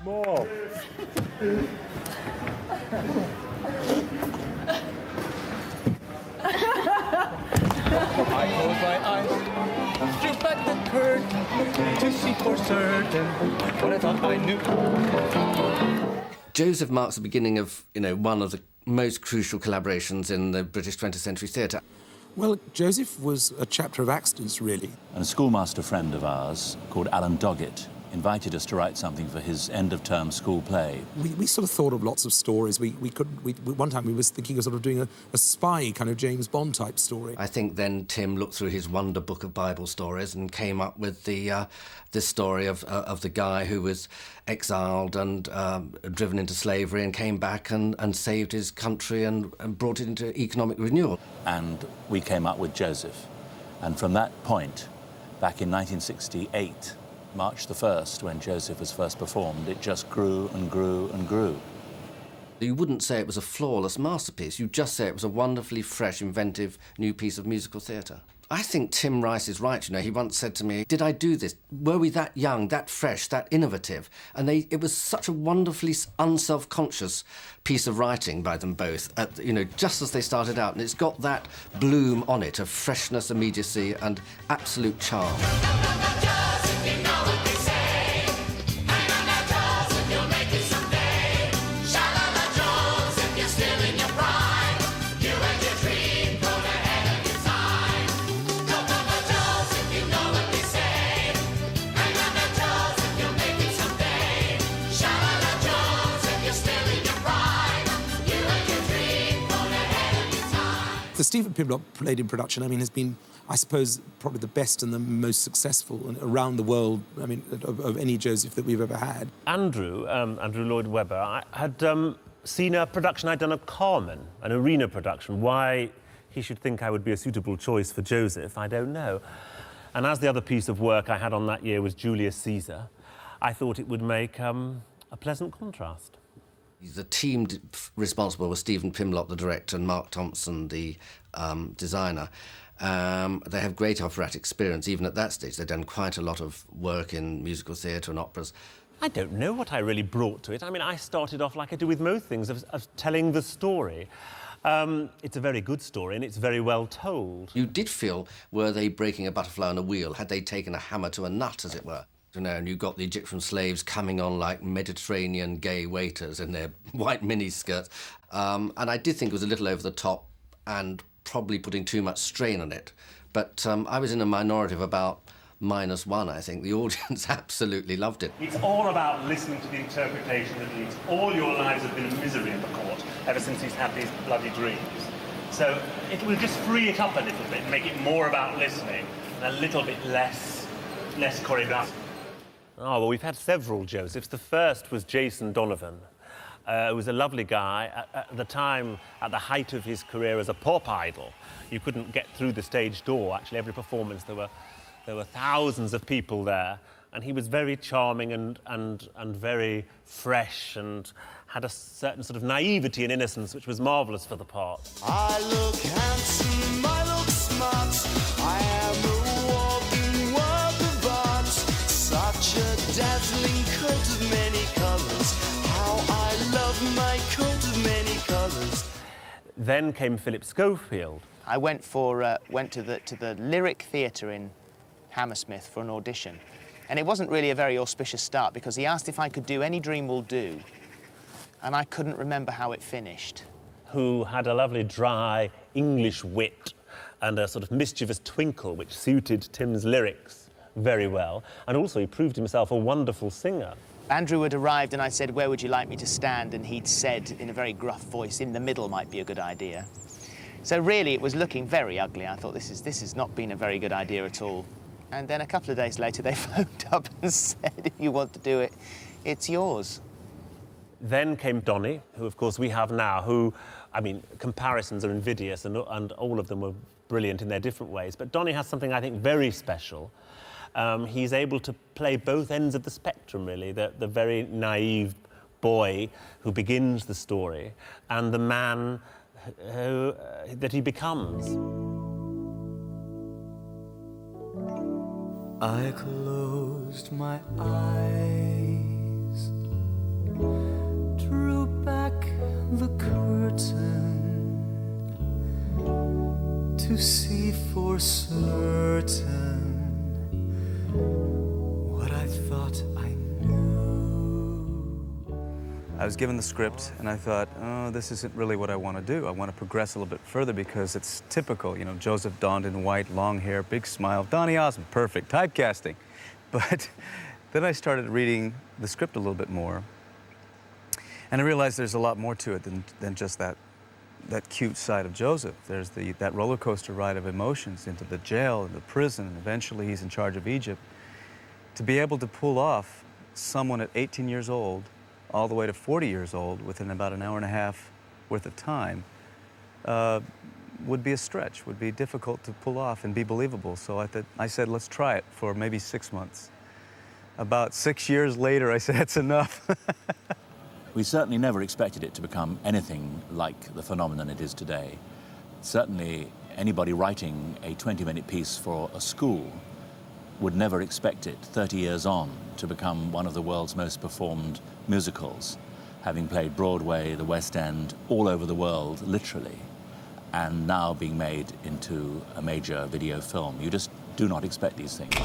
More. I close my eyes, drew back the curtain to see for certain what I thought I knew. Joseph marks the beginning of, one of the most crucial collaborations in the British 20th century theatre. Well, Joseph was a chapter of accidents, really. And a schoolmaster friend of ours called Alan Doggett invited us to write something for his end-of-term school play. We sort of thought of lots of stories. One time we was thinking of sort of doing a spy kind of James Bond type story. I think then Tim looked through his wonder book of Bible stories and came up with this story of the guy who was exiled and driven into slavery and came back and saved his country and brought it into economic renewal. And we came up with Joseph. And from that point, back in 1968, March the 1st, when Joseph was first performed, it just grew and grew and grew. You wouldn't say it was a flawless masterpiece. You'd just say it was a wonderfully fresh, inventive, new piece of musical theatre. I think Tim Rice is right, He once said to me, did I do this? Were we that young, that fresh, that innovative? And it was such a wonderfully unself-conscious piece of writing by them both, just as they started out. And it's got that bloom on it of freshness, immediacy and absolute charm. The Stephen Pimlott played in production, has been, I suppose, probably the best and the most successful around the world, of any Joseph that we've ever had. Andrew Lloyd Webber, I had seen a production I'd done of Carmen, an arena production. Why he should think I would be a suitable choice for Joseph, I don't know. And as the other piece of work I had on that year was Julius Caesar, I thought it would make a pleasant contrast. The team responsible was Stephen Pimlott, the director, and Mark Thompson, the designer. They have great operatic experience, even at that stage. They've done quite a lot of work in musical theatre and operas. I don't know what I really brought to it. I started off like I do with most things, of telling the story. It's a very good story, and it's very well told. You did feel, were they breaking a butterfly on a wheel? Had they taken a hammer to a nut, as it were? And you got the Egyptian slaves coming on like Mediterranean gay waiters in their white miniskirts. And I did think it was a little over the top and probably putting too much strain on it. But I was in a minority of about -1, I think. The audience absolutely loved it. It's all about listening to the interpretation that leads. All your lives have been a misery in the court ever since he's had these bloody dreams. So it will just free it up a little bit, make it more about listening and a little bit less choreographed. Oh, well, we've had several Josephs. The first was Jason Donovan, who was a lovely guy. At the time, at the height of his career as a pop idol, you couldn't get through the stage door. Actually, every performance, there were thousands of people there. And he was very charming and very fresh and had a certain sort of naivety and innocence, which was marvellous for the part. I look handsome, I look smart, I am a walking work of art. Such a dazzling coat of many colours, how I love my coat of many colours. Then came Philip Schofield. I went to the Lyric Theatre in Hammersmith for an audition. And it wasn't really a very auspicious start because he asked if I could do Any Dream Will Do, and I couldn't remember how it finished. Who had a lovely dry English wit and a sort of mischievous twinkle which suited Tim's lyrics very well. And also he proved himself a wonderful singer. Andrew had arrived and I said, "Where would you like me to stand?" And he'd said in a very gruff voice, "In the middle might be a good idea." So really it was looking very ugly. I thought this has not been a very good idea at all. And then a couple of days later, they phoned up and said, "If you want to do it, it's yours." Then came Donny, who, of course, we have now, who, I mean, comparisons are invidious, and all of them were brilliant in their different ways. But Donny has something, I think, very special. He's able to play both ends of the spectrum, really, the very naive boy who begins the story and the man that he becomes. I closed my eyes to see for certain what I thought I knew. I was given the script and I thought, oh, this isn't really what I want to do. I want to progress a little bit further because it's typical, you know, Joseph donned in white, long hair, big smile, Donny Osmond, perfect, typecasting. But then I started reading the script a little bit more, and I realized there's a lot more to it than just that cute side of Joseph. There's that roller coaster ride of emotions into the jail and the prison, and eventually he's in charge of Egypt. To be able to pull off someone at 18 years old all the way to 40 years old within about an hour and a half worth of time would be a stretch, would be difficult to pull off and be believable. So I said, let's try it for maybe 6 months. About 6 years later, I said, that's enough. We certainly never expected it to become anything like the phenomenon it is today. Certainly, anybody writing a 20-minute piece for a school would never expect it, 30 years on, to become one of the world's most performed musicals, having played Broadway, the West End, all over the world, literally, and now being made into a major video film. You just do not expect these things.